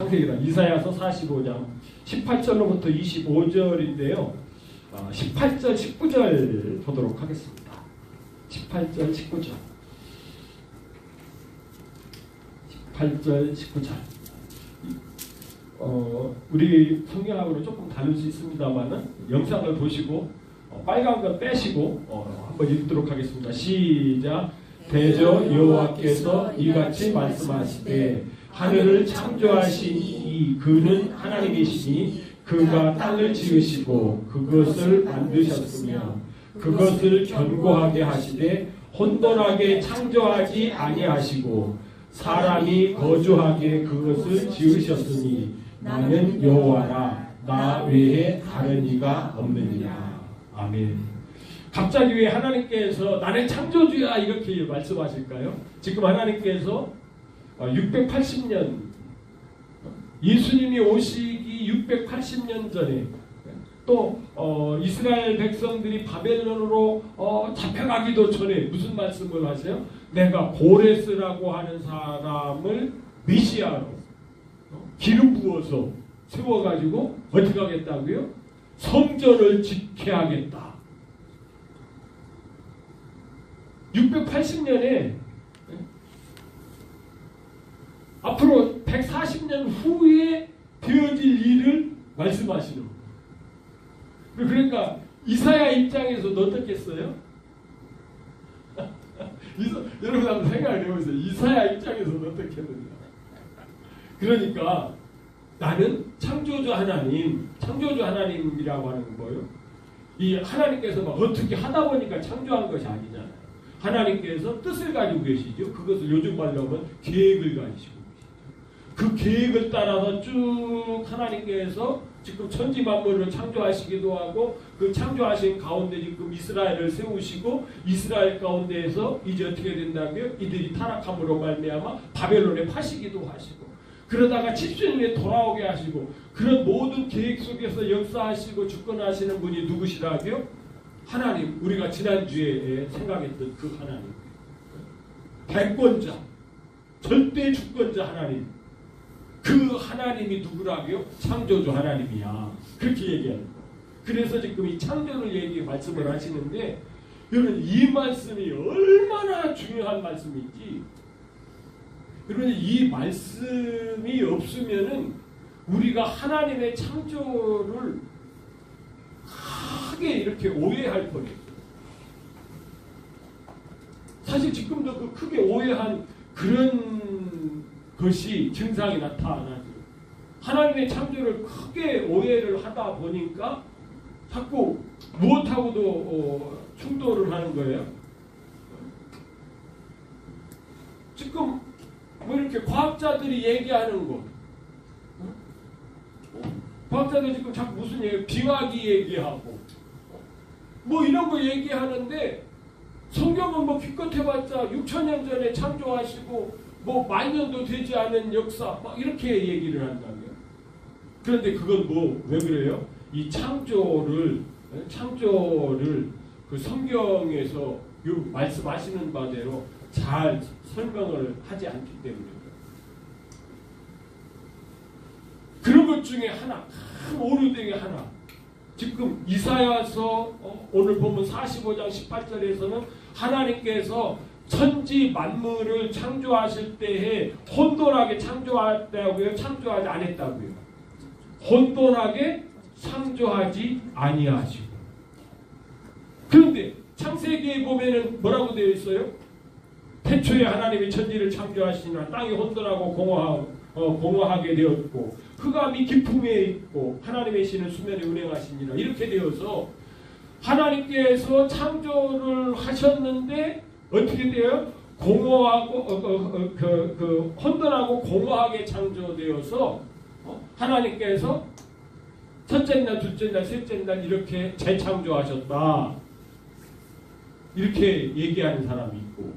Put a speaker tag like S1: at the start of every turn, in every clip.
S1: 창세기란 이사야서 45장 18절로부터 25절인데요. 18절, 19절 보도록 하겠습니다. 18절, 19절. 18절, 19절. 우리 성경하고는 조금 다를 수 있습니다만은 영상을 보시고 빨간 거 빼시고 한번 읽도록 하겠습니다. 시작. 대저 여호와께서 이같이 말씀하시되 하늘을 창조하시니 그는 하나님이시니 그가 땅을 지으시고 그것을 만드셨으며 그것을 견고하게 하시되 혼돈하게 창조하지 아니하시고 사람이 거주하게 그것을 지으셨으니 나는 여호와라 나 외에 다른 이가 없느니라. 아멘. 갑자기 왜 하나님께서 나는 창조주야 이렇게 말씀하실까요? 지금 하나님께서 680년 예수님이 오시기 680년 전에 또 이스라엘 백성들이 바벨론으로 잡혀가기도 전에 무슨 말씀을 하세요? 내가 고레스라고 하는 사람을 메시아로 기름 부어서 세워가지고 어떻게 하겠다고요? 성전을 지켜야 하겠다. 680년에 앞으로 140년 후에 되어질 일을 말씀하시는 거예요. 그러니까 이사야 입장에서도 어떻겠어요? 여러분 한번 생각을 해보세요. 이사야 입장에서도 어떻겠느냐. 그러니까 나는 창조주 하나님이라고 하는 건 뭐예요? 이 하나님께서 막 어떻게 하다 보니까 창조한 것이 아니잖아요. 하나님께서 뜻을 가지고 계시죠. 그것을 요즘 말로 하면 계획을 가지시고 그 계획을 따라서 쭉 하나님께서 지금 천지 만물을 창조하시기도 하고 그 창조하신 가운데 지금 이스라엘을 세우시고 이스라엘 가운데에서 이제 어떻게 된다고요? 이들이 타락함으로 말미암아 바벨론에 파시기도 하시고 그러다가 70년에 돌아오게 하시고 그런 모든 계획 속에서 역사하시고 주권하시는 분이 누구시라고요? 하나님. 우리가 지난주에 생각했던 그 하나님. 대권자, 절대 주권자 하나님. 그 하나님이 누구라고요? 창조주 하나님이야. 그렇게 얘기하는 거예요. 그래서 지금 이 창조를 말씀을 하시는데 여러분 이 말씀이 얼마나 중요한 말씀인지 여러분 이 말씀이 없으면은 우리가 하나님의 창조를 크게 이렇게 오해할 뻔해요. 사실 지금도 그 크게 오해한 그런 것이 증상이 나타나죠. 하나님의 창조를 크게 오해를 하다 보니까 자꾸 무엇하고도 충돌을 하는 거예요. 지금 뭐 이렇게 과학자들이 얘기하는 거, 과학자들 지금 자꾸 무슨 얘기, 빙하기 얘기하고 뭐 이런 거 얘기하는데 성경은 뭐 기껏 해봤자 6,000년 전에 창조하시고 뭐 만년도 되지 않은 역사 막 이렇게 얘기를 한다고요. 그런데 그건 뭐 왜 그래요? 이 창조를 그 성경에서 말씀하시는 바대로 잘 설명을 하지 않기 때문입니다. 그런 것 중에 하나, 큰 오류등의 하나. 지금 이사야서 오늘 보면 45장 18절에서는 하나님께서 천지 만물을 창조하실 때에 혼돈하게 창조했다고요? 창조하지 않았다고요? 혼돈하게 창조하지 아니하시고. 그런데 창세기에 보면은 뭐라고 되어 있어요? 태초에 하나님이 천지를 창조하시니라 땅이 혼돈하고 공허하게 되었고 흑암이 깊음에 있고 하나님의 신은 수면에 운행하시니라 이렇게 되어서 하나님께서 창조를 하셨는데 어떻게 돼요? 공허하고 혼돈하고 공허하게 창조되어서 하나님께서 첫째 날, 둘째 날, 셋째 날 이렇게 재창조하셨다. 이렇게 얘기하는 사람이 있고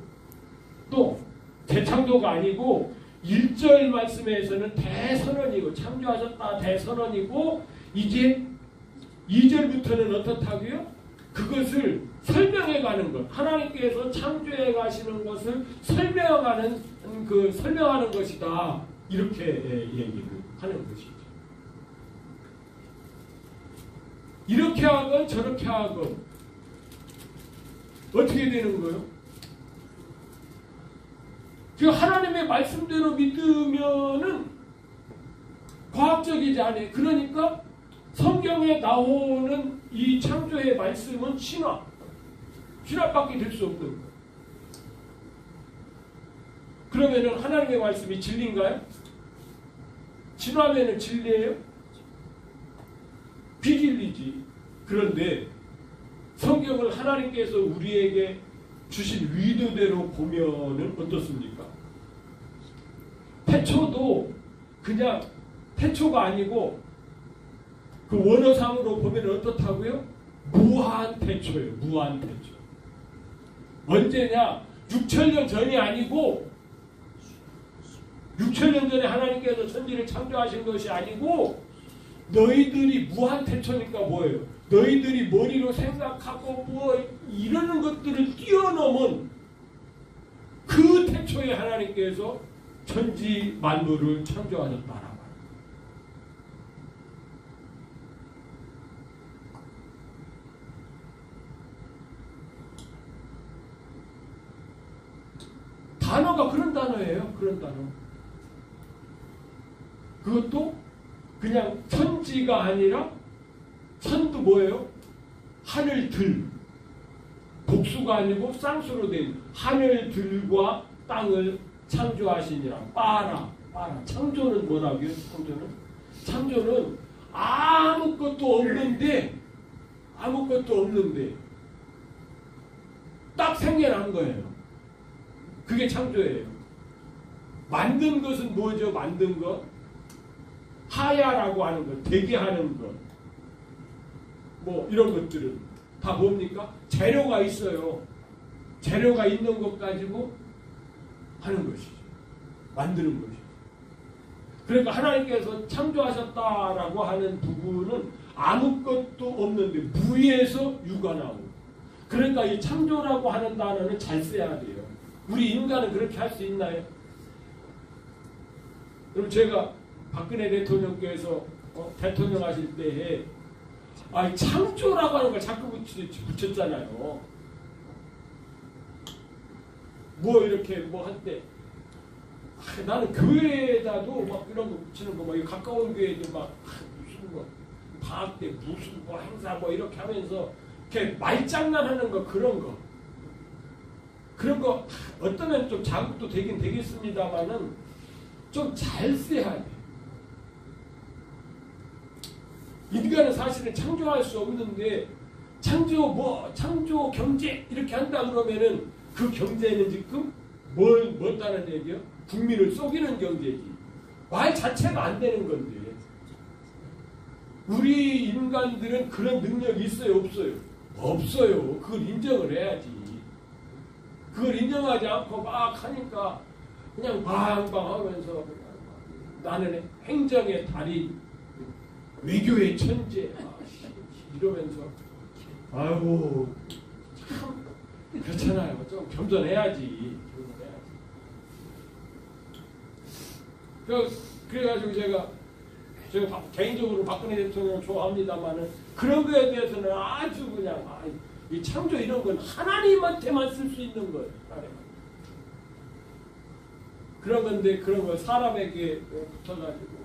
S1: 또 재창조가 아니고 1절 말씀에서는 대선언이고 창조하셨다 대선언이고 이제 2절부터는 어떻다고요? 그것을 설명해 가는 것. 하나님께서 창조해 가시는 것을 설명하는 것이다. 이렇게 얘기를 하는 것이죠. 이렇게 하건 저렇게 하건 어떻게 되는 거예요? 그 하나님의 말씀대로 믿으면은 과학적이지 않아요. 그러니까 성경에 나오는 이 창조의 말씀은 신화밖에 될 수 없는 거예요. 그러면은 하나님의 말씀이 진리인가요? 신화면은 진리예요? 비진리지. 그런데 성경을 하나님께서 우리에게 주신 의도대로 보면은 어떻습니까? 태초도 그냥 태초가 아니고 그 원어상으로 보면 어떻다고요? 무한태초예요. 무한태초. 언제냐? 6천년 전이 아니고 6천년 전에 하나님께서 천지를 창조하신 것이 아니고 너희들이 무한태초니까 뭐예요? 너희들이 머리로 생각하고 뭐 이러는 것들을 뛰어넘은 그 태초에 하나님께서 천지 만물을 창조하셨다라고. 단어가 그런 단어예요. 그런 단어. 그것도 그냥 천지가 아니라 천도 뭐예요? 하늘들. 복수가 아니고 쌍수로 된 하늘들과 땅을 창조하시니라. 빠라. 창조는 뭐라고요? 창조는 아무것도 없는데 딱 생겨난 거예요. 그게 창조예요. 만든 것은 뭐죠? 만든 것? 하야라고 하는 것, 되게 하는 것. 뭐 이런 것들은 다 뭡니까? 재료가 있어요. 재료가 있는 것 가지고 하는 것이죠. 만드는 것이죠. 그러니까 하나님께서 창조하셨다라고 하는 부분은 아무것도 없는데 무에서 유가 나오고. 그러니까 이 창조라고 하는 단어는 잘 써야 돼요. 우리 인간은 그렇게 할 수 있나요? 그럼 제가 박근혜 대통령께서 대통령 하실 때에 창조라고 하는 걸 자꾸 붙였잖아요. 뭐 이렇게 뭐 할 때 나는 교회에다도 막 이런 거 붙이는 거 막 가까운 교회들 막 무슨 뭐 방학 때 무슨 뭐 행사 뭐 이렇게 하면서 이렇게 말장난하는 거 그런 거 어떠면 좀 자극도 되긴 되겠습니다만은 좀 잘 써야 돼. 인간은 사실은 창조할 수 없는데 창조 경제 이렇게 한다 그러면은 그 경제는 지금 뭐다는 얘기요? 국민을 속이는 경제지. 말 자체가 안 되는 건데. 우리 인간들은 그런 능력이 있어요? 없어요? 없어요. 그걸 인정을 해야지. 그걸 인정하지 않고 막 하니까 그냥 방방하면서 나는 행정의 달인, 외교의 천재 이러면서 아이고 참 그렇잖아요. 좀 겸손해야지. 그래가지고 제가 개인적으로 박근혜 대통령을 좋아합니다만은 그런 거에 대해서는 아주 그냥 이 창조 이런 건 하나님한테만 쓸 수 있는 거예요. 그런 건데 그런 걸 사람에게 붙어가지고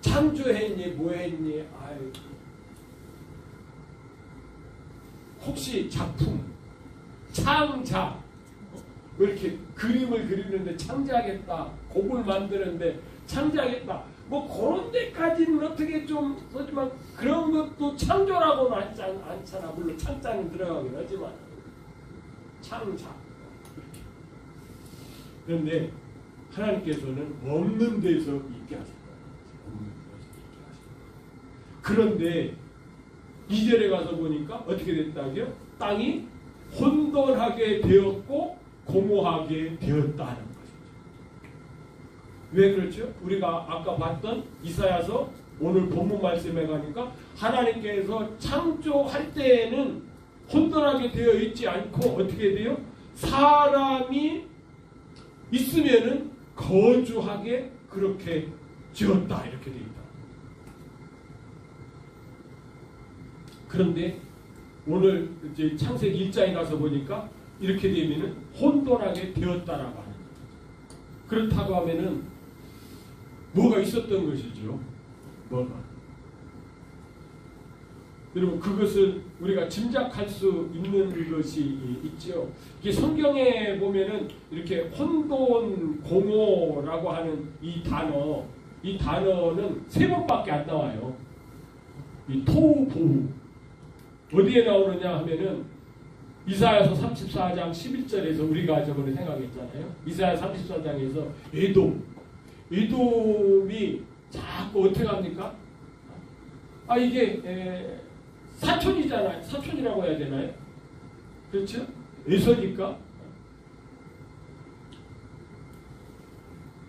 S1: 창조했니 뭐했니 혹시 작품 창작 뭐 이렇게 그림을 그리는데 창작했다 곡을 만드는데 창작했다 뭐 그런 데까지는 어떻게 좀 하지만 그런 것도 창조라고는 않잖아. 물론 창자는 들어가긴 하지만 창작 그런데 하나님께서는 없는 데서 있게 하셨다. 그런데 2절에 가서 보니까 어떻게 됐다고요? 땅이 혼돈하게 되었고 공허하게 되었다는 것이죠. 왜 그렇죠? 우리가 아까 봤던 이사야서 오늘 본문 말씀에 가니까 하나님께서 창조할 때에는 혼돈하게 되어 있지 않고 어떻게 돼요? 사람이 있으면은 거주하게 그렇게 지었다 이렇게 돼 있다. 그런데 오늘 이제 창세기 1장에 가서 보니까 이렇게 되면은 혼돈하게 되었다라고 하는 거예요. 그렇다고 하면은 뭐가 있었던 것이죠. 뭐가. 여러분 그것을 우리가 짐작할 수 있는 것이 있죠. 이게 성경에 보면은 이렇게 혼돈 공허라고 하는 이 단어는 3번밖에 안 나와요. 이 토우 보우 어디에 나오느냐 하면은 이사야서 34장 11절에서 우리가 저번에 생각했잖아요. 이사야 34장에서 에돔이 자꾸 어떻게 합니까? 이게 사촌이잖아요. 사촌이라고 해야 되나요? 그렇죠? 에서니까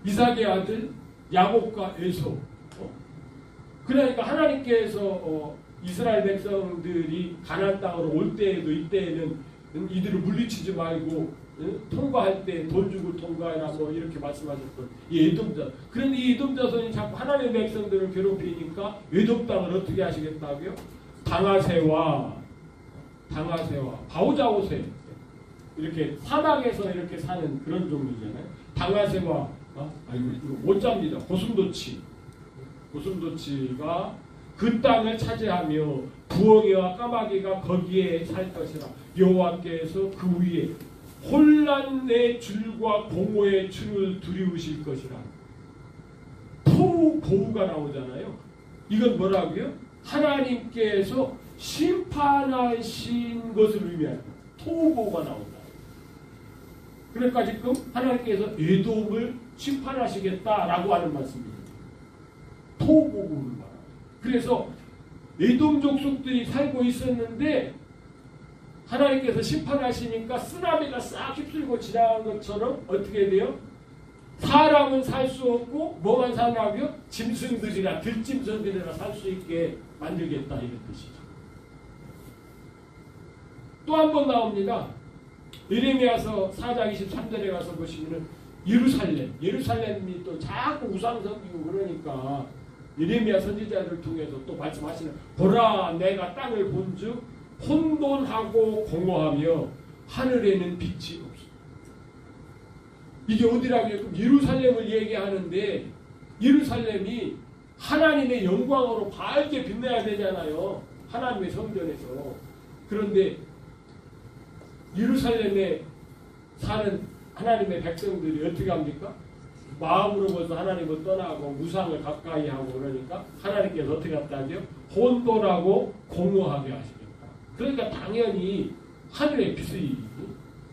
S1: 이삭의 아들 야곱과 에서. 그러니까 하나님께서 이스라엘 백성들이 가나안 땅으로 올 때에도 이때에는 이들을 물리치지 말고 통과할 때 돈 주고 통과해라 뭐 이렇게 말씀하셨던 이 에돔 자손. 그런데 이 에돔 자손이 자꾸 하나님의 백성들을 괴롭히니까 에돔 땅을 어떻게 하시겠다고요? 당아새와 바오자오새 이렇게 사막에서 이렇게 사는 그런 종류잖아요. 당아새와 오자입니다. 고슴도치가 그 땅을 차지하며 부엉이와 까마귀가 거기에 살 것이라. 여호와께서 그 위에 혼란의 줄과 공허의 줄을 두리우실 것이라. 토우 보우가 나오잖아요. 이건 뭐라고요? 하나님께서 심판하신 것을 의미합니다. 토우 보우가 나온다. 그러니까 지금 하나님께서 에돔을 심판하시겠다라고 하는 말씀입니다. 토우 보우를 말합니다. 그래서 에돔 족속들이 살고 있었는데 하나님께서 심판하시니까 쓰나미가 싹 휩쓸고 지나간 것처럼 어떻게 돼요? 사람은 살 수 없고 뭐만 사냐고요? 짐승들이나 들짐승들이나 살 수 있게 만들겠다 이런 뜻이죠. 또 한 번 나옵니다. 예레미야서 4장 23절에 가서 보시면은 예루살렘이 또 자꾸 우상섬기고 그러니까 예레미야 선지자를 통해서 또 말씀하시는 보라 내가 땅을 본즉 혼돈하고 공허하며 하늘에는 빛이 없어. 이게 어디라고요? 예루살렘을 얘기하는데 예루살렘이 하나님의 영광으로 밝게 빛나야 되잖아요. 하나님의 성전에서. 그런데 예루살렘에 사는 하나님의 백성들이 어떻게 합니까? 마음으로 벌써 하나님을 떠나고 우상을 가까이 하고 그러니까 하나님께서 어떻게 했다죠? 혼돈하고 공허하게 하시겠다. 그러니까 당연히 하늘의 빛이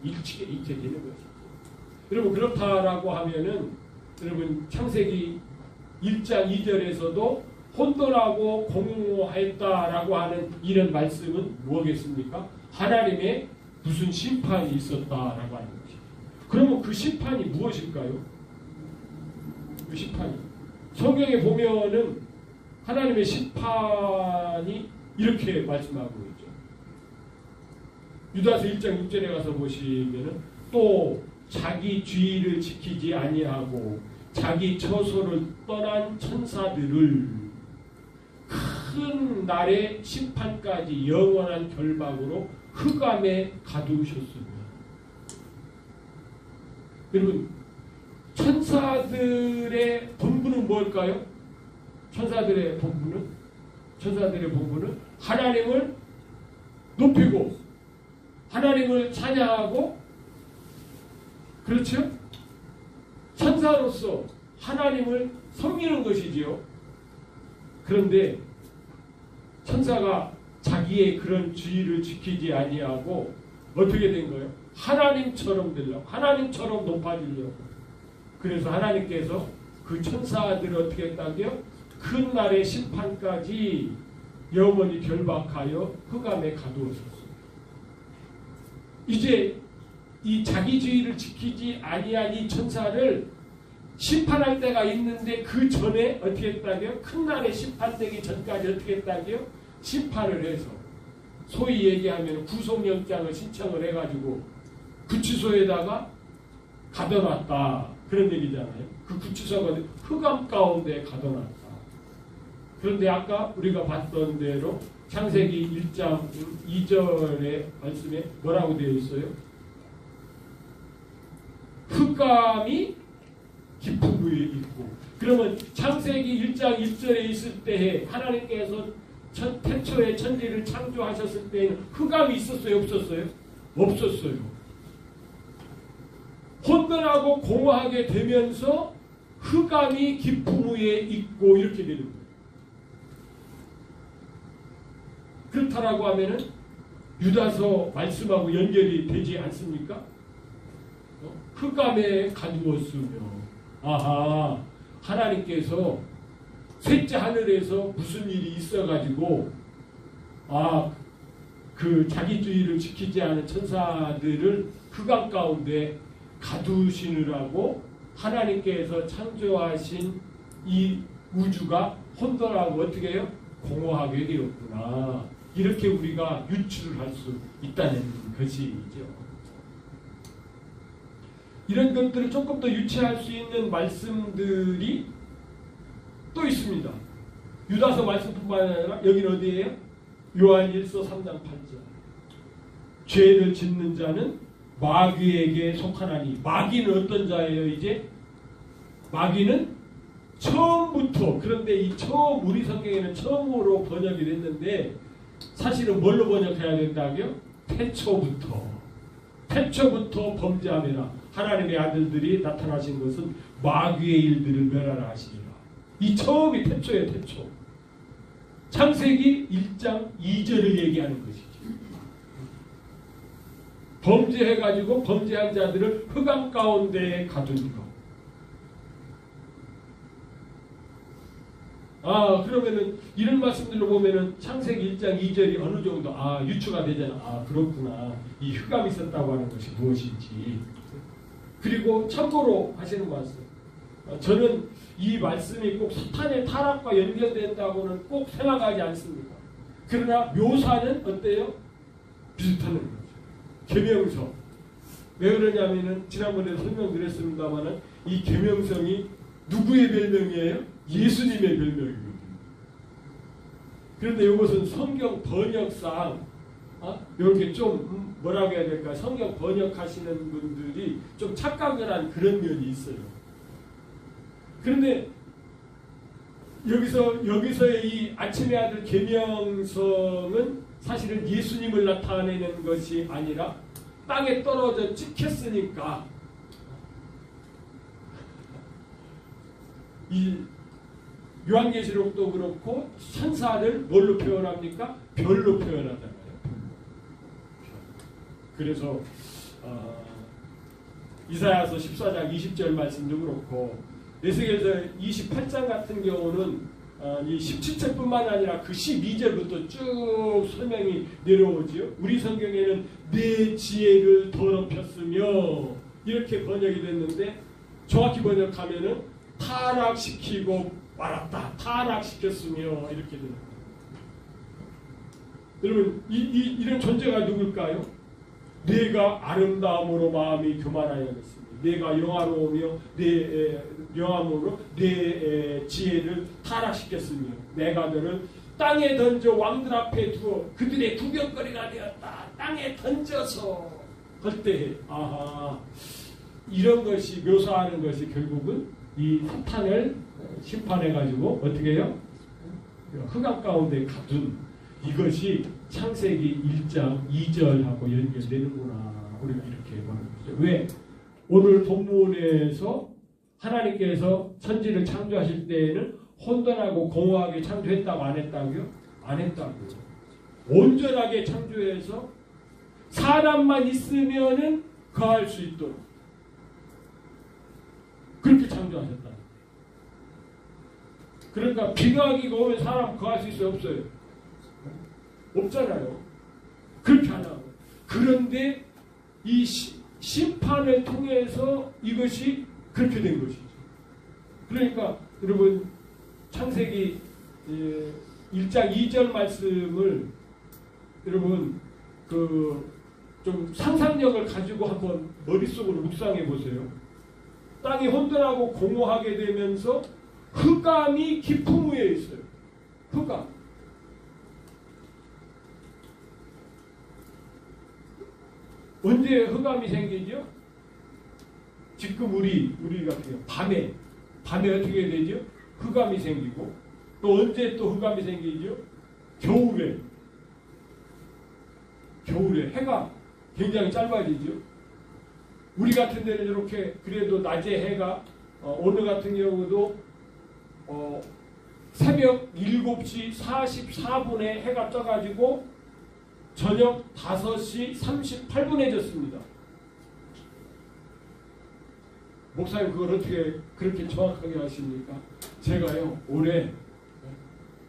S1: 일치되는 것이죠. 여러분 그렇다라고 하면은 여러분 창세기 1장 2절에서도 혼돈하고 공허했다라고 하는 이런 말씀은 뭐겠습니까? 하나님의 무슨 심판이 있었다라고 하는 것이죠. 그러면 그 심판이 무엇일까요? 그 심판이 성경에 보면은 하나님의 심판이 이렇게 말씀하고 있죠. 유다서 1장 6절에 가서 보시면은 또 자기 주의를 지키지 아니하고 자기 처소를 떠난 천사들을 큰 날의 심판까지 영원한 결박으로 흑암에 가두셨습니다. 여러분 천사들의 본분은 뭘까요? 천사들의 본분은 하나님을 높이고 하나님을 찬양하고 그렇죠? 천사로서 하나님을 섬기는 것이지요. 그런데 천사가 자기의 그런 주의를 지키지 아니하고 어떻게 된 거예요? 하나님처럼 되려고, 하나님처럼 높아지려고. 그래서 하나님께서 그 천사들을 어떻게 했다고요? 큰 날의 심판까지 영원히 결박하여 흑암에 가두었습니다. 이제 이 자기주의를 지키지 아니한 이 천사를 심판할 때가 있는데 그 전에 어떻게 했다고요? 큰 날에 심판되기 전까지 어떻게 했다고요? 심판을 해서 소위 얘기하면 구속영장을 신청을 해가지고 구치소에다가 가둬놨다. 그런 얘기잖아요. 그 구치소가 흑암 가운데 가둬놨다. 그런데 아까 우리가 봤던 대로 창세기 1장 2절의 말씀에 뭐라고 되어 있어요? 흑암이 깊은 위에 있고. 그러면 창세기 1장 1절에 있을 때에 하나님께서 태초에 천지를 창조하셨을 때에는 흑암이 있었어요? 없었어요? 없었어요. 혼돈하고 공허하게 되면서 흑암이 깊은 위에 있고 이렇게 되는 거예요. 그렇다라고 하면은 유다서 말씀하고 연결이 되지 않습니까? 흑암에 가두었으며, 아하, 하나님께서 셋째 하늘에서 무슨 일이 있어가지고 그 자기주의를 지키지 않은 천사들을 흑암 가운데 가두시느라고 하나님께서 창조하신 이 우주가 혼돈하고 어떻게 해요? 공허하게 되었구나. 이렇게 우리가 유추를 할 수 있다는 것이죠. 이런 것들을 조금 더 유추할 수 있는 말씀들이 또 있습니다. 유다서 말씀뿐만 아니라 여기는 어디예요? 요한일서 3장 8절. 죄를 짓는 자는 마귀에게 속하나니. 마귀는 어떤 자예요? 이제 마귀는 처음부터, 그런데 이 처음, 우리 성경에는 처음으로 번역이 됐는데 사실은 뭘로 번역해야 된다고요? 태초부터 범죄하매라. 하나님의 아들들이 나타나신 것은 마귀의 일들을 멸하라 하시니라. 이 처음이 태초예요. 태초. 창세기 1장 2절을 얘기하는 것이죠. 범죄해가지고 범죄한 자들을 흑암 가운데 가둔 것. 그러면은 이런 말씀들로 보면은 창세기 1장 2절이 어느 정도 유추가 되잖아. 그렇구나. 이 흑암이 있었다고 하는 것이 무엇인지. 그리고 참고로 하시는 말씀. 저는 이 말씀이 꼭 사탄의 타락과 연결된다고는 꼭 생각하지 않습니다. 그러나 묘사는 어때요? 비슷하는 거죠. 계명성. 왜 그러냐면은 지난번에 설명드렸습니다만은 이 계명성이 누구의 별명이에요? 예수님의 별명이거든요. 그런데 이것은 성경 번역상 이렇게 좀 뭐라고 해야 될까? 성경 번역하시는 분들이 좀 착각을 한 그런 면이 있어요. 그런데 여기서의 이 아침의 아들 계명성은 사실은 예수님을 나타내는 것이 아니라 땅에 떨어져 찍혔으니까 이 요한계시록도 그렇고 천사를 뭘로 표현합니까? 별로 표현하잖아요. 그래서 이사야서 14장 20절 말씀도 그렇고 에스겔서 28장 같은 경우는 이 17절뿐만 아니라 그 12절부터 쭉 설명이 내려오지요. 우리 성경에는 내 지혜를 더럽혔으며 이렇게 번역이 됐는데 정확히 번역하면은 타락시키고 말았다. 타락시켰으며 이렇게 됩니다. 여러분 이런 존재가 누굴까요? 내가 아름다움으로 마음이 교만하였습니다. 내가 영화로우며 영화로 내 지혜를 타락시켰으며 내가 너를 땅에 던져 왕들 앞에 두어 그들의 구경거리가 되었다. 땅에 던져서 헐때해. 이런 것이 묘사하는 것이 결국은 이 사탄을 심판해가지고 어떻게 해요? 흑암 가운데 가둔 이것이 창세기 1장 2절하고 연결되는구나. 우리가 이렇게 보는 거죠. 왜? 오늘 본문에서 하나님께서 천지를 창조하실 때에는 혼돈하고 공허하게 창조했다고 안 했다고요? 안 했다고요. 온전하게 창조해서 사람만 있으면은 거할 수 있도록 그렇게 창조하셨다. 그러니까 비가기가 오면 사람 거할 수 있어요? 없어요? 없잖아요. 그렇게 하라고. 그런데 이 심판을 통해서 이것이 그렇게 된 것이죠. 그러니까 여러분 창세기 1장 2절 말씀을 여러분 좀 상상력을 가지고 한번 머릿속으로 묵상해 보세요. 땅이 혼돈하고 공허하게 되면서 흑암이 깊음 위에 있어요. 흑암. 언제 흑암이 생기죠? 지금 우리 같은 경우 밤에 어떻게 되죠? 흑암이 생기고 또 언제 또 흑암이 생기죠? 겨울에 해가 굉장히 짧아지죠. 우리 같은 데는 이렇게 그래도 낮에 해가 오늘 같은 경우도 새벽 7시 44분에 해가 떠가지고 저녁 5시 38분에 졌습니다. 목사님 그걸 어떻게 그렇게 정확하게 하십니까? 제가요 올해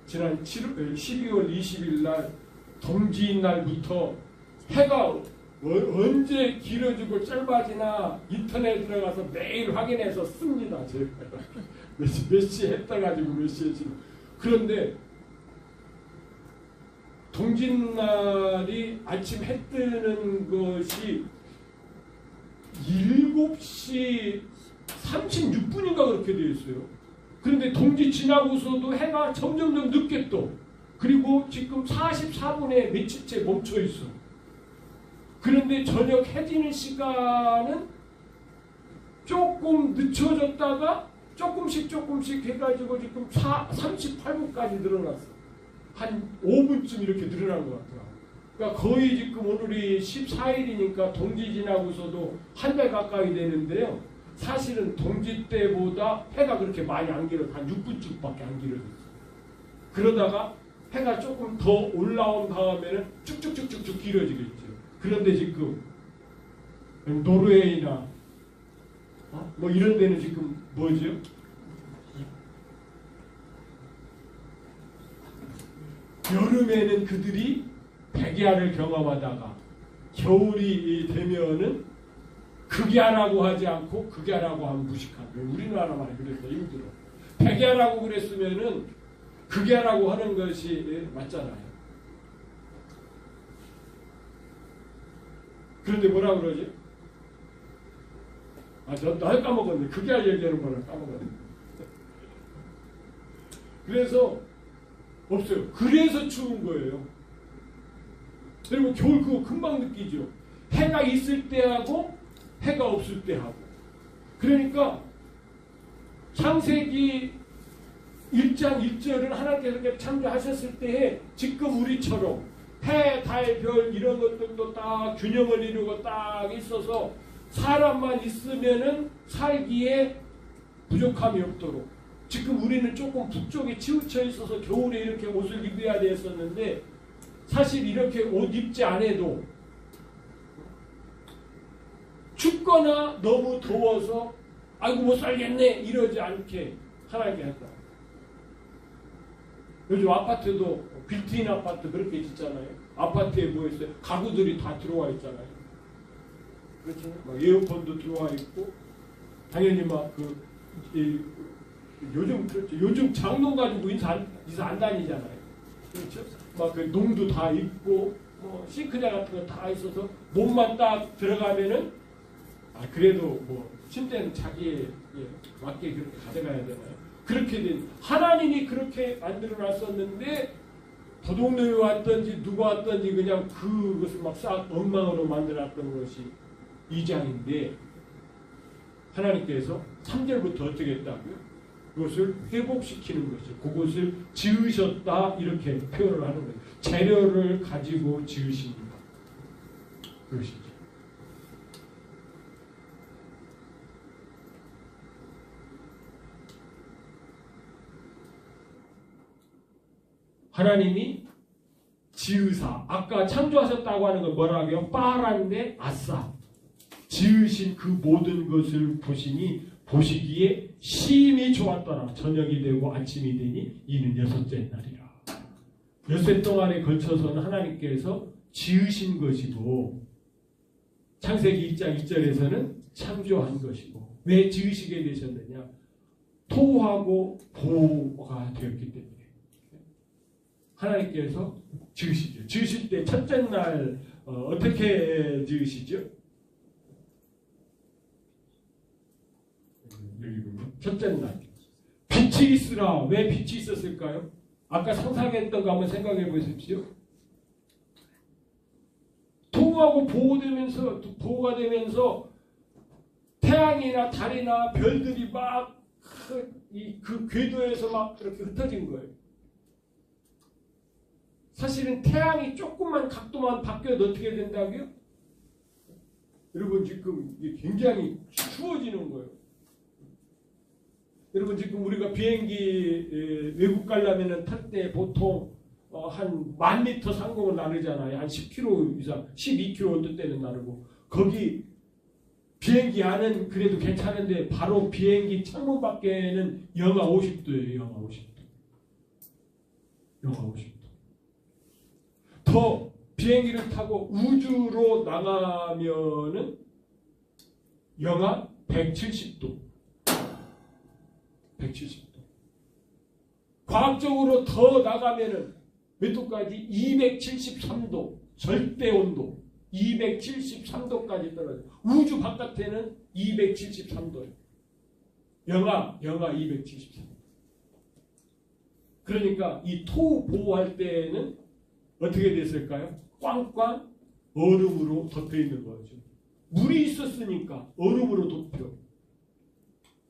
S1: 지난 12월 20일 날 동지인 날부터 해가 언제 길어지고 짧아지나 인터넷 들어가서 매일 확인해서 씁니다. 제가 몇 시에 떠가지고 몇 시에 지금. 그런데 동짓날이 아침 해 뜨는 것이 7시 36분인가 그렇게 되어 있어요. 그런데 동지 지나고서도 해가 점점 늦게 떠. 그리고 지금 44분에 며칠째 멈춰 있어. 그런데 저녁 해지는 시간은 조금 늦춰졌다가 조금씩 해가지고 지금 38분까지 늘어났어. 한 5분쯤 이렇게 늘어난 것 같더라고요. 그러니까 거의 지금 오늘이 14일이니까 동지 지나고서도 한 달 가까이 되는데요. 사실은 동지 때보다 해가 그렇게 많이 안 길어서 한 6분쯤밖에 안 길어졌어요. 그러다가 해가 조금 더 올라온 다음에는 쭉쭉쭉쭉 길어지겠죠. 그런데 지금 노르웨이나 뭐 이런 데는 지금 뭐죠? 여름에는 그들이 백야를 경험하다가 겨울이 되면은 극야라고 하지 않고 극야라고 하면 무식한 거예요. 우리나라만 그래서 힘들어. 백야라고 그랬으면은 극야라고 하는 것이 맞잖아요. 그런데 뭐라 그러지? 나 까먹었네. 극야 얘기하는 거를 까먹었네. 그래서 없어요. 그래서 추운 거예요. 그리고 겨울 그거 금방 느끼죠. 해가 있을 때하고 해가 없을 때하고. 그러니까 창세기 1장 1절은 하나님께서 창조하셨을 때에 지금 우리처럼 해, 달, 별 이런 것들도 딱 균형을 이루고 딱 있어서 사람만 있으면은 살기에 부족함이 없도록. 지금 우리는 조금 북쪽에 치우쳐 있어서 겨울에 이렇게 옷을 입어야 됐었는데 사실 이렇게 옷 입지 않아도 춥거나 너무 더워서 아이고 못 살겠네 이러지 않게 하나님께 했다. 요즘 아파트도 빌트인 아파트 그렇게 짓잖아요. 아파트에 뭐 있어요? 가구들이 다 들어와 있잖아요. 그렇죠? 막 에어컨도 들어와 있고 당연히 막 요즘 그렇죠. 요즘 장롱 가지고 인사 안 다니잖아요. 그렇죠? 막 그 농도 다 있고 뭐 싱크대 같은 거 다 있어서 몸만 딱 들어가면은 그래도 뭐 침대는 자기에 맞게 그렇게 가져가야 되나요? 그렇게 된 하나님이 그렇게 만들어 놨었는데 도둑놈이 왔든지 누가 왔든지 그냥 그것을 막 싹 엉망으로 만들어 놨던 것이 2장인데 하나님께서 3절부터 어떻게 했다고요? 그것을 회복시키는 것이죠. 그것을 지으셨다 이렇게 표현을 하는 거예요. 재료를 가지고 지으십니다. 그것이죠. 하나님이 지으사 아까 창조하셨다고 하는 건 뭐라고요? 빠란데 아싸 지으신 그 모든 것을 보시기에 심히 좋았더라. 저녁이 되고 아침이 되니 이는 6째 날이라. 6세 동안에 걸쳐서는 하나님께서 지으신 것이고 창세기 2장 2절에서는 창조한 것이고 왜 지으시게 되셨느냐? 토하고 보호가 되었기 때문에 하나님께서 지으시죠. 지으실 때 첫째 날 어떻게 지으시죠? 여기 보면 첫째 날 빛이 있으라. 왜 빛이 있었을까요? 아까 상상했던 거 한번 생각해 보십시오. 통하고 보호가 되면서 태양이나 달이나 별들이 막 그 궤도에서 막 그렇게 흩어진 거예요. 사실은 태양이 조금만 각도만 바뀌어도 어떻게 된다고요? 여러분 지금 굉장히 추워지는 거예요. 여러분 지금 우리가 비행기 외국 가려면 탈 때 보통 한 10,000m 상공을 나르잖아요. 한 10km 이상, 12km 어떤 때는 나르고 거기 비행기 안은 그래도 괜찮은데 바로 비행기 창문 밖에는 영하 50도예요. 영하 50도. 영하 50도. 더 비행기를 타고 우주로 나가면은 영하 170도. 170도. 과학적으로 더 나가면은 몇 도까지? 273도. 절대 온도. 273도까지 떨어져요. 우주 바깥에는 273도예요. 영하 273도. 그러니까 이 토 보호할 때는 어떻게 됐을까요? 꽝꽝 얼음으로 덮여 있는 거죠. 물이 있었으니까 얼음으로 덮여.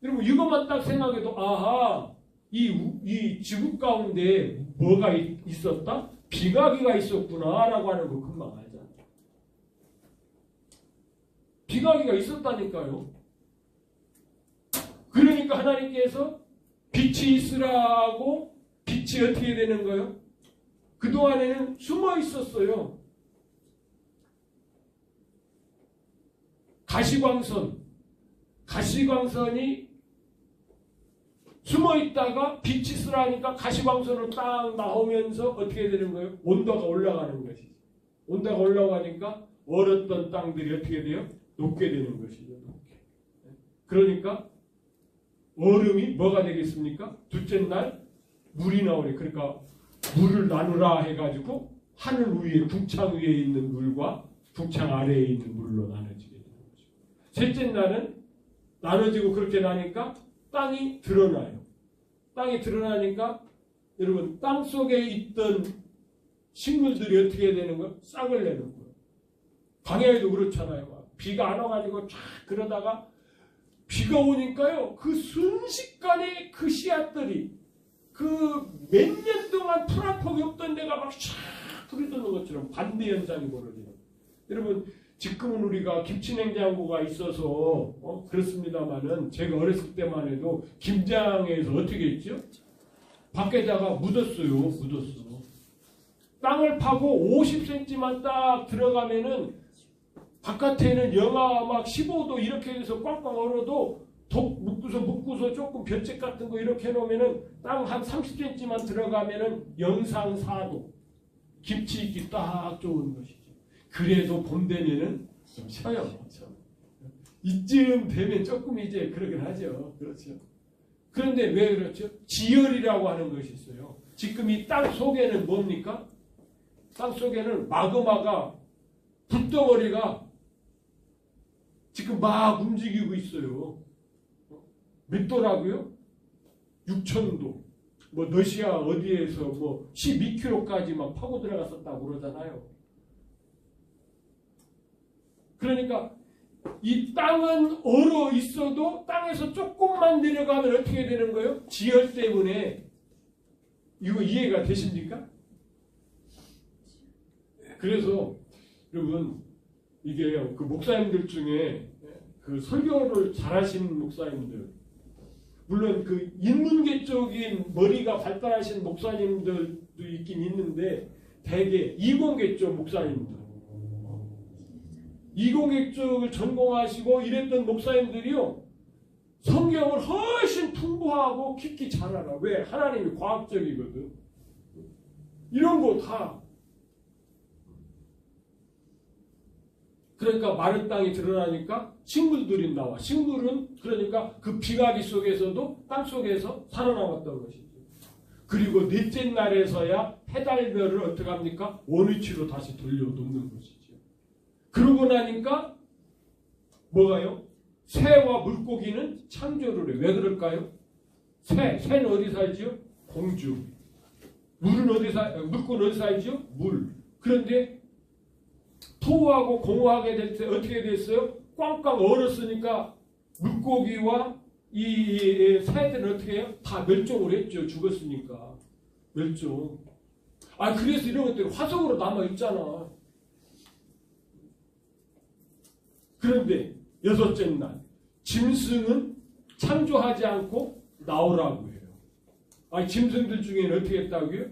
S1: 여러분 이것만 딱 생각해도 아하 이 지구 가운데 뭐가 있었다? 비가기가 있었구나라고 하는 거 금방 알잖아요. 비가기가 있었다니까요. 그러니까 하나님께서 빛이 있으라고 빛이 어떻게 되는 거예요? 그동안에는 숨어 있었어요. 가시광선이 숨어 있다가 빛이 있으라니까 가시광선으로 딱 나오면서 어떻게 되는 거예요? 온도가 올라가는 것이죠. 온도가 올라가니까 얼었던 땅들이 어떻게 돼요? 녹게 되는 것이죠. 녹게. 그러니까 얼음이 뭐가 되겠습니까? 둘째 날 물이 나오네. 그러니까 물을 나누라 해가지고 하늘 위에 북창 위에 있는 물과 북창 아래에 있는 물로 나눠지게 되는 거죠. 셋째 날은 나눠지고 그렇게 나니까 땅이 드러나요. 땅이 드러나니까 여러분 땅 속에 있던 식물들이 어떻게 되는 거예요? 싹을 내는 거예요. 광야에도 그렇잖아요. 비가 안 와가지고 쫙 그러다가 비가 오니까요. 그 순식간에 그 씨앗들이 그 몇 년 동안 풀 한 폭이 없던 데가 막 쫙 풀이 도는 것처럼 반대 현상이 벌어지는. 여러분 지금은 우리가 김치냉장고가 있어서 그렇습니다만은 제가 어렸을 때만 해도 김장에서 어떻게 했죠? 밖에다가 묻었어요. 땅을 파고 50cm만 딱 들어가면은 바깥에는 영하 막 15도 이렇게 해서 꽝꽝 얼어도 독 묶고서 조금 벼책 같은 거 이렇게 해놓으면은 땅 한 30cm만 들어가면은 영상 4도. 김치 익기 딱 좋은 것이죠. 그래도 봄 되면은 좀 쉬어요. 그렇죠? 이쯤 되면 조금 이제 그러긴 하죠. 그렇죠. 그런데 왜 그렇죠? 지열이라고 하는 것이 있어요. 지금 이 땅 속에는 뭡니까? 땅 속에는 마그마가 불덩어리가 지금 막 움직이고 있어요. 몇 도라고요? 6,000도. 뭐 러시아 어디에서 뭐 12km까지 막 파고 들어갔었다고 그러잖아요. 그러니까 이 땅은 얼어 있어도 땅에서 조금만 내려가면 어떻게 되는 거예요? 지열 때문에. 이거 이해가 되십니까? 그래서 여러분 이게 그 목사님들 중에 그 설교를 잘하시는 목사님들, 물론 그 인문계 쪽인 머리가 발달하신 목사님들도 있긴 있는데 대개 이공계 쪽 목사님들, 이공계 쪽을 전공하시고 이랬던 목사님들이요 성경을 훨씬 풍부하고 깊이 잘 알아. 왜? 하나님이 과학적이거든. 이런 거 다. 그러니까 마른 땅이 드러나니까 식물들이 나와. 식물은 그러니까 그 비가기 속에서도 땅 속에서 살아남았던 것이죠. 그리고 넷째 날에서야 해달별을 어떻게 합니까? 원위치로 다시 돌려놓는 것이죠. 그러고 나니까 뭐가요? 새와 물고기는 창조를 해. 왜 그럴까요? 새는 어디 살지요? 공중. 물고기는 어디 살지요? 물. 그런데 토하고 공하게 될 때 어떻게 됐어요? 꽝꽝 얼었으니까 물고기와 이 새들은 어떻게 해요? 다 멸종을 했죠. 죽었으니까. 멸종. 그래서 이런 것들이 화석으로 남아있잖아. 그런데 여섯째 날 짐승은 창조하지 않고 나오라고 해요. 짐승들 중에는 어떻게 했다고요?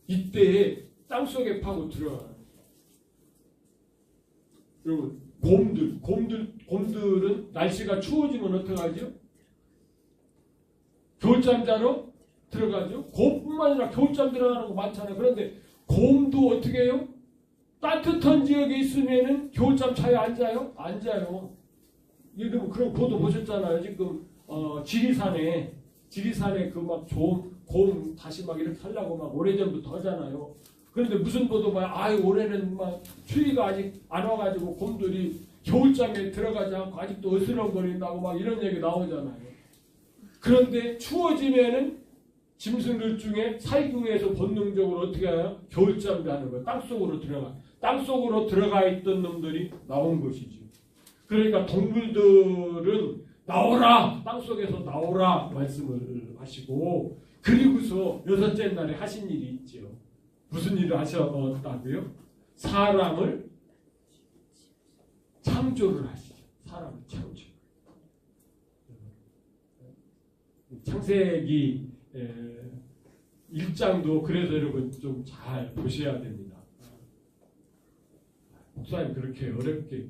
S1: 이때에 땅속에 파고 들어가요. 여러분, 곰들은 날씨가 추워지면 어떡하죠? 겨울잠 자러 들어가죠. 곰뿐만 아니라 겨울잠 들어가는 거 많잖아요. 그런데 곰도 어떻게 해요? 따뜻한 지역에 있으면은 겨울잠 차에 앉아요? 안 자요. 여러분 그런 보도 보셨잖아요. 지금 지리산에 그 막 좋은 곰 다시 막 이렇게 하려고 막 오래전부터 하잖아요. 그런데 무슨 보도 올해는 막 추위가 아직 안 와가지고 곰들이 겨울잠에 들어가지 않고 아직도 어슬렁거린다고 막 이런 얘기 나오잖아요. 그런데 추워지면은 짐승들 중에 살기 위해서 본능적으로 어떻게 해요? 겨울잠 자는 거예요. 땅속으로 들어가 있던 놈들이 나온 것이죠. 그러니까 동물들은 나오라! 땅속에서 나오라! 말씀을 하시고, 그리고서 여섯째 날에 하신 일이 있죠. 무슨 일을 하셨다고요? 사람을 창조를 하시죠. 사람을 창조. 창세기 1장도 그래서 여러분 좀 잘 보셔야 됩니다. 목사님 그렇게 어렵게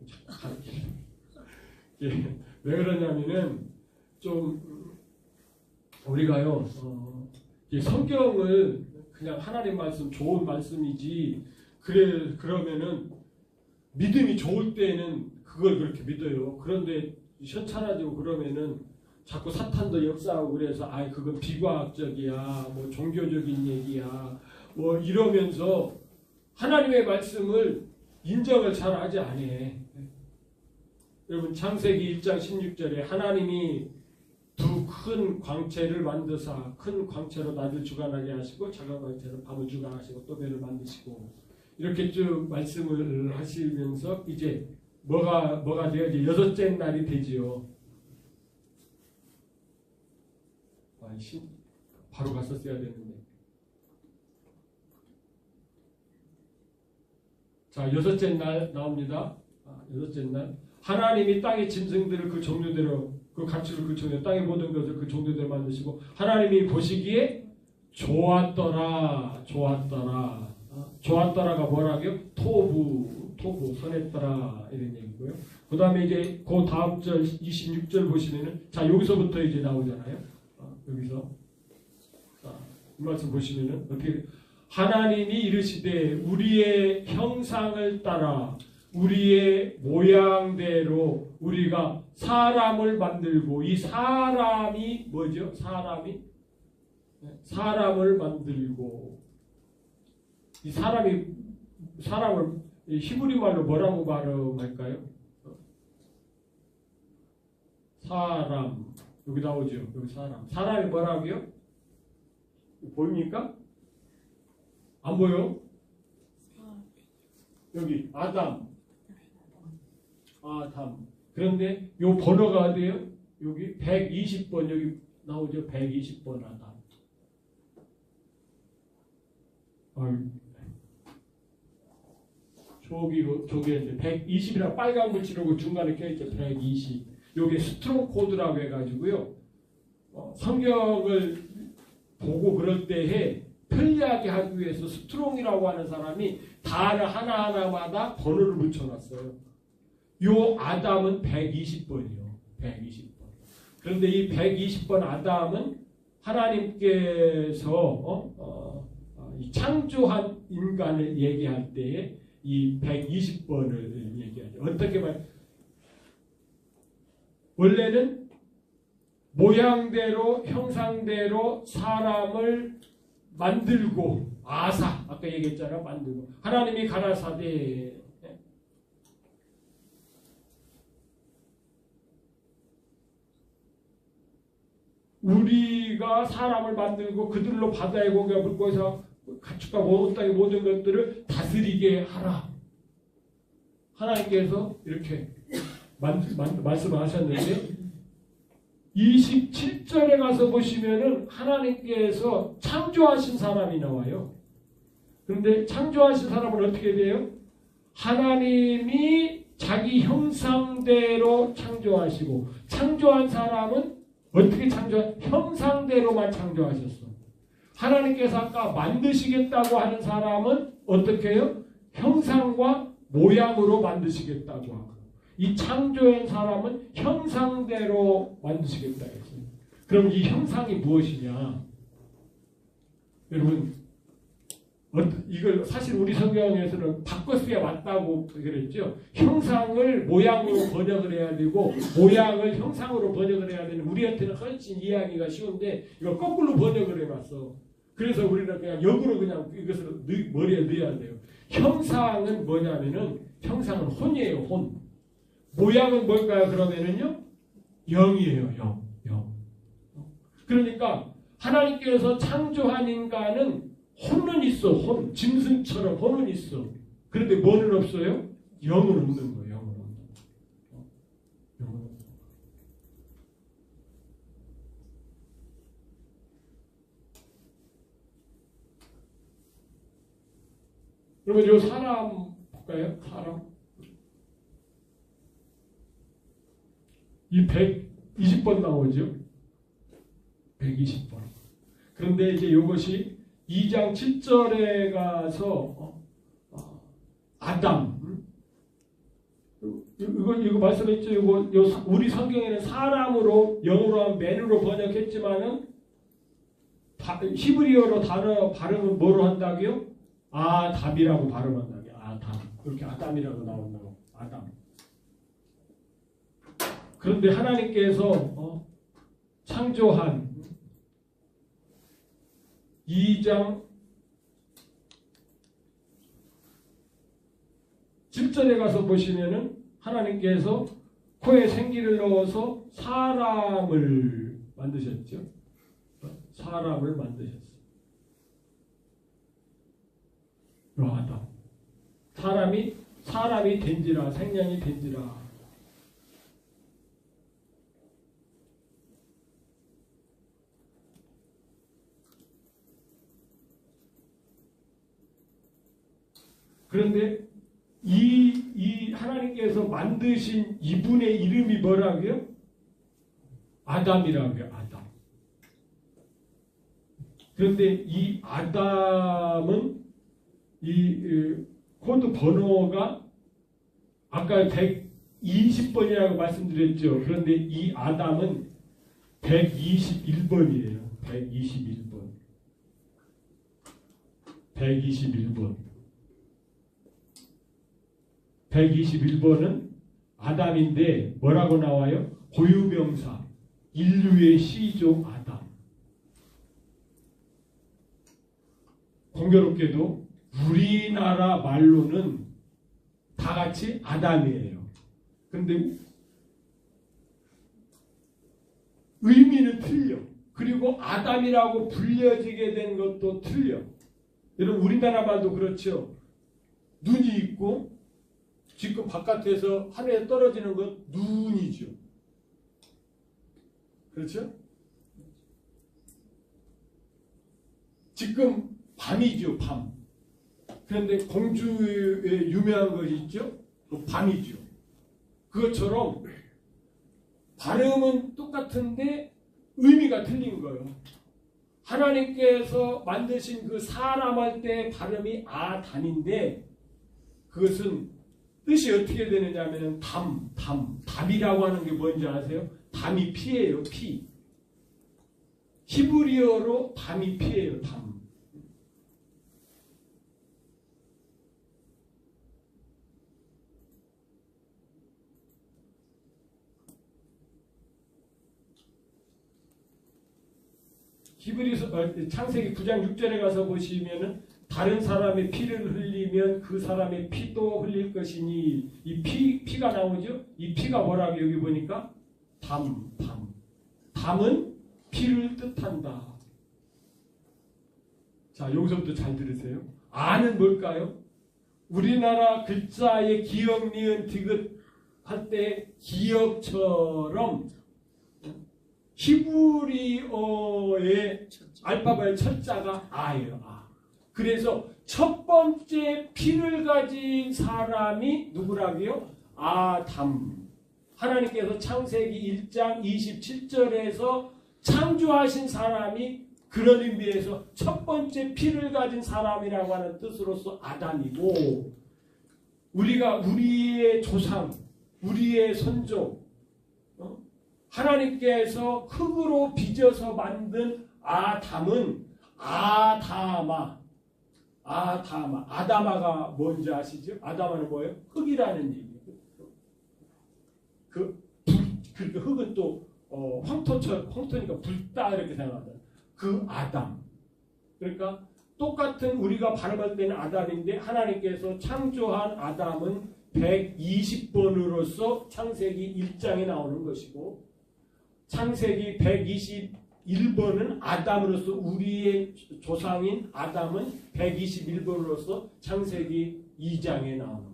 S1: 왜 그러냐면은 좀 우리가요 성경을 그냥 하나님 말씀 좋은 말씀이지 그러면은 믿음이 좋을 때는 그걸 그렇게 믿어요. 그런데 현찬해지고 그러면은 자꾸 사탄도 역사하고 그래서 그건 비과학적이야, 뭐 종교적인 얘기야, 뭐 이러면서 하나님의 말씀을 인정을 잘 하지 않아. 여러분 창세기 1장 16절에 하나님이 두 큰 광채를 만드사 큰 광채로 낮을 주관하게 하시고 작은 광채로 밤을 주관하시고 또 별을 만드시고 이렇게 쭉 말씀을 하시면서 이제 뭐가 돼요? 이제 여섯째 날이 되지요. 바로 갔었어야 되는데. 자, 여섯째 날 나옵니다. 여섯째 날 하나님이 땅의 짐승들을 그 종류대로 그 가축을 그 종류 땅의 모든 것을 그 종류대로 만드시고 하나님이 보시기에 좋았더라. 좋았더라가 뭐라고요? 토부 선했더라 이런 얘기고요. 그 다음에 이제 그 다음 절 26절 보시면은 자 여기서부터 이제 나오잖아요. 여기서 이 말씀 보시면은 어떻게 하나님이 이르시되 우리의 형상을 따라 우리의 모양대로 우리가 사람을 만들고 이 사람이 뭐죠? 사람을 만들고 이 사람을 히브리 말로 뭐라고 발음할까요? 사람 여기 나오죠. 여기 사람이 뭐라고요? 보입니까? 안 보여? 여기 아담. 그런데 요 번호가 어디예요? 여기 120번 여기 나오죠. 120번 아담. 저게 이제 120이라 빨간 물칠하고 중간에 껴있죠. 120. 요게 스트롱 코드라고 해가지고요. 성경을 보고 그럴 때에 편리하게 하기 위해서 스트롱이라고 하는 사람이 단어 하나하나마다 번호를 붙여놨어요. 요 아담은 120번이요. 120번. 그런데 이 120번 아담은 하나님께서 이 창조한 인간을 얘기할 때에 이 120번을 얘기하죠. 어떻게 말? 원래는 모양대로 형상대로 사람을 만들고 아까 얘기했잖아요. 만들고 하나님이 가라사대 우리가 사람을 만들고 그들로 바다의 고기와 물고기와 가축과 온 땅의 모든 것들을 다스리게 하라. 하나님께서 이렇게 말씀하셨는데 27절에 가서 보시면은 하나님께서 창조하신 사람이 나와요. 그런데 창조하신 사람은 어떻게 돼요? 하나님이 자기 형상대로 창조하시고, 창조한 사람은 어떻게 형상대로만 창조하셨어. 하나님께서 아까 만드시겠다고 하는 사람은 어떻게 해요? 형상과 모양으로 만드시겠다고 하고, 이 창조한 사람은 형상대로 만드시겠다 했어요. 그럼 이 형상이 무엇이냐? 여러분, 이걸 사실 우리 성경에서는 바꿔서야 맞다고 그랬죠. 형상을 모양으로 번역을 해야 되고 모양을 형상으로 번역을 해야 되는, 우리한테는 훨씬 이해하기가 쉬운데 이걸 거꾸로 번역을 해봤어. 그래서 우리는 그냥 역으로 그냥 이것을 머리에 넣어야 돼요. 형상은 뭐냐면은, 형상은 혼이에요. 혼. 모양은 뭘까요? 그러면은요, 영이에요. 영. 그러니까 하나님께서 창조한 인간은 혼은 있어. 혼. 짐승처럼 혼은 있어. 그런데 뭐는 없어요? 영은 없는 거예요. 영은 없는 거예요. 영은 없는 거예요. 그러면 이 사람 볼까요? 사람. 이 120번 나오죠? 120번. 그런데 이제 이것이 2장 7절에 가서 아담, 이거 말씀했죠. 이거 우리 성경에는 사람으로, 영어로 하면 맨으로 번역했지만은 히브리어로 단어 발음은 뭐로 한다고요? 아담이라고 발음한다고요. 아담. 그렇게 아담이라고 나온다고. 아담. 그런데 하나님께서 창조한 2장 7절에 가서 보시면은 하나님께서 코에 생기를 넣어서 사람을 만드셨죠. 사람을 만드셨어요. 아담. 사람이 된지라, 생명이 된지라. 그런데 이 하나님께서 만드신 이분의 이름이 뭐라고요? 아담이라고요. 아담. 그런데 이 아담은 이 코드 번호가 아까 120번이라고 말씀드렸죠. 그런데 이 아담은 121번이에요. 121번. 121번. 121번은 아담인데 뭐라고 나와요? 고유명사, 인류의 시조 아담. 공교롭게도 우리나라 말로는 다 같이 아담이에요. 근데 의미는 틀려. 그리고 아담이라고 불려지게 된 것도 틀려. 여러분, 우리나라 말도 그렇죠. 눈이 있고 지금 바깥에서 하늘에 떨어지는 건 눈이죠. 그렇죠? 지금 밤이죠, 밤. 그런데 공주의 유명한 것이 있죠? 밤이죠. 그것처럼 발음은 똑같은데 의미가 틀린 거예요. 하나님께서 만드신 그 사람할 때 발음이 아담인데 그것은 뜻이 어떻게 되느냐 하면 담이라고 하는 게 뭔지 아세요? 담이 피예요, 피. 히브리어로 담이 피예요, 담. 히브리서 창세기 9장 6절에 가서 보시면은 다른 사람의 피를 흘리면 그 사람의 피도 흘릴 것이니, 이 피가 나오죠? 이 피가 뭐라고 여기 보니까 담은 피를 뜻한다. 자, 여기서부터 잘 들으세요. 아는 뭘까요? 우리나라 글자의 기역, 니은, 디귿 할 때 기역처럼 히브리어의 알파벳의 첫자가 아예요. 아. 그래서 첫 번째 피를 가진 사람이 누구라고요? 아담. 하나님께서 창세기 1장 27절에서 창조하신 사람이 그런 의미에서 첫 번째 피를 가진 사람이라고 하는 뜻으로서 아담이고, 우리가 우리의 조상, 우리의 선조, 하나님께서 흙으로 빚어서 만든 아담은 아다마가 뭔지 아시죠? 아다마는 뭐예요? 흙이라는 얘기예요. 그러니까 흙은 또 황토니까 붉다 이렇게 생각하잖아요. 그 아담. 그러니까 똑같은 우리가 발음할 때는 아담인데 하나님께서 창조한 아담은 120번으로서 창세기 1장에 나오는 것이고, 창세기 121번은 아담으로서 우리의 조상인 아담은 121번으로서 창세기 2장에 나오는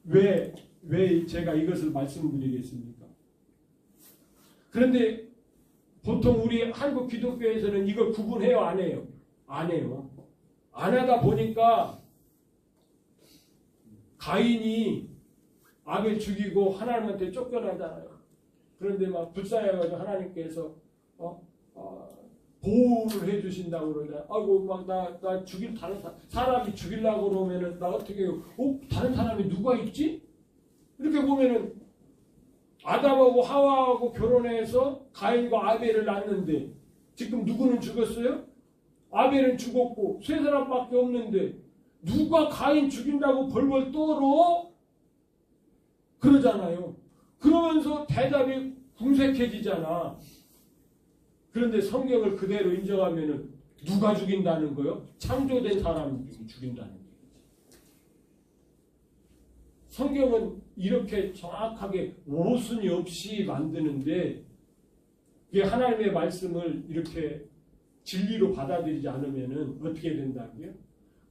S1: 거예요. 왜 제가 이것을 말씀드리겠습니까? 그런데 보통 우리 한국 기독교에서는 이걸 구분해요, 안 해요? 안 해요. 안 하다 보니까 가인이 아벨 죽이고 하나님한테 쫓겨나잖아요. 그런데 막 불쌍해가지고 하나님께서 보호를 해주신다고 그러잖아요. 아이고 막 나 죽일 다른 사람이 죽이려고 그러면은 나 어떻게 해요? 다른 사람이 누가 있지? 이렇게 보면은 아담하고 하와하고 결혼해서 가인과 아벨을 낳는데 지금 누구는 죽었어요? 아벨은 죽었고 세 사람밖에 없는데 누가 가인 죽인다고 벌벌 떨어? 그러잖아요. 그러면서 대답이 궁색해지잖아. 그런데 성경을 그대로 인정하면은 누가 죽인다는 거요? 창조된 사람이 죽인다는 거예요. 성경은 이렇게 정확하게 모순이 없이 만드는데, 이게 하나님의 말씀을 이렇게 진리로 받아들이지 않으면은 어떻게 된다고요?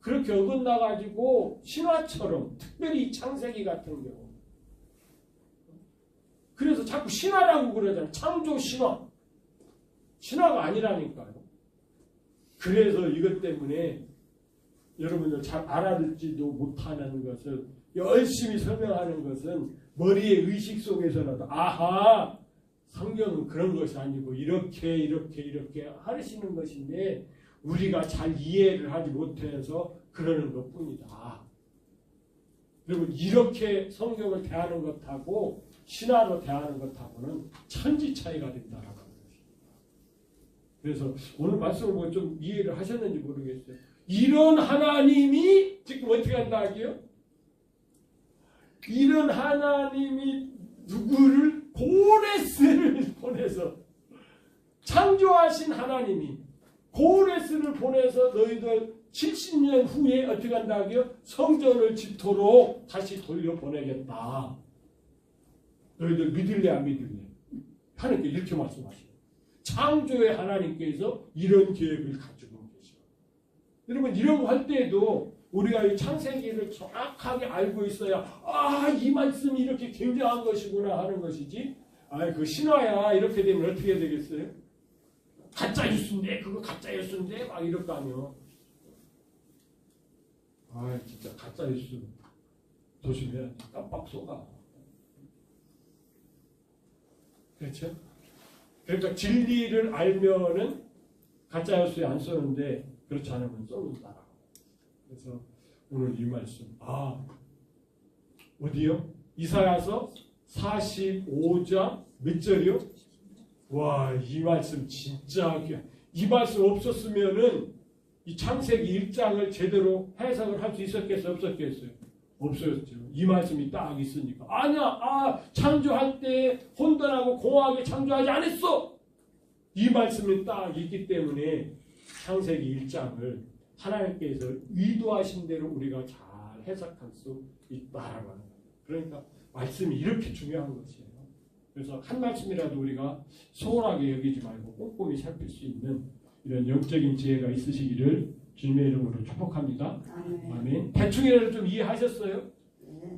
S1: 그렇게 어긋나가지고 신화처럼, 특별히 창세기 같은 경우. 그래서 자꾸 신화라고 그러잖아요. 창조 신화. 신화가 아니라니까요. 그래서 이것 때문에 여러분들 잘 알아듣지도 못하는 것을 열심히 설명하는 것은 머리의 의식 속에서라도 아하, 성경은 그런 것이 아니고 이렇게 하시는 것인데 우리가 잘 이해를 하지 못해서 그러는 것뿐이다. 그리고 이렇게 성경을 대하는 것하고 신화로 대하는 것하고는 천지 차이가 된다라고 하는 것입니다. 그래서 오늘 말씀을 보고 좀 이해를 하셨는지 모르겠어요. 이런 하나님이 지금 어떻게 한다 하기요? 이런 하나님이 누구를 고레스를 보내서, 창조하신 하나님이 고레스를 보내서 너희들 70년 후에 어떻게 한다고요? 성전을 짓도록 다시 돌려보내겠다. 너희들 믿을래 안 믿을래? 하나님께 이렇게 말씀하시고, 창조의 하나님께서 이런 계획을 가지고 계셔. 여러분 이런 거 할 때에도 우리가 이 창세기를 정확하게 알고 있어야 이 말씀이 이렇게 굉장한 것이구나 하는 것이지, 그 신화야 이렇게 되면 어떻게 되겠어요? 가짜 뉴스인데 그거 가짜 뉴스인데 막 이럴 거 아니요. 진짜 가짜 뉴스 조심해야지. 깜빡 속아. 그렇죠? 그러니까 진리를 알면은 가짜 뉴스에 안 쓰는데 그렇지 않으면 썩는다. 그래서 오늘 이 말씀 어디요? 이사야서 45장 몇 절이요? 와, 이 말씀 진짜 이 말씀 없었으면은 이 창세기 1장을 제대로 해석을 할 수 있었겠어요? 없었겠어요? 없었죠. 이 말씀이 딱 있으니까 아니야, 창조할 때 혼돈하고 공허하게 창조하지 않았어. 이 말씀이 딱 있기 때문에 창세기 1장을 하나님께서 의도하신 대로 우리가 잘 해석할 수 있다라고 하는 거예요. 그러니까 말씀이 이렇게 중요한 것이에요. 그래서 한 말씀이라도 우리가 소홀하게 여기지 말고 꼼꼼히 살필 수 있는 이런 영적인 지혜가 있으시기를 주님의 이름으로 축복합니다. 아멘. 대충이라도 좀 이해하셨어요?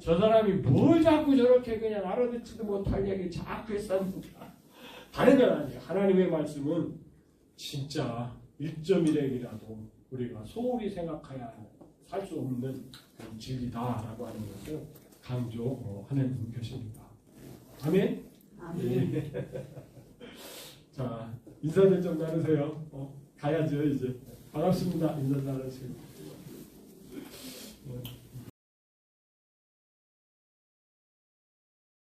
S1: 저 사람이 뭘 자꾸 저렇게 그냥 알아듣지도 못할 얘기 자꾸 했었는가. 다른 건 아니에요. 하나님의 말씀은 진짜 1.1핵이라도 우리가 소홀히 생각해야 살 수 없는 그런 진리다라고 하는 것을 강조하는 것입니다. 아멘? 아멘. 네. 자, 인사들 좀 나누세요. 가야죠, 이제. 반갑습니다. 인사 나누시고.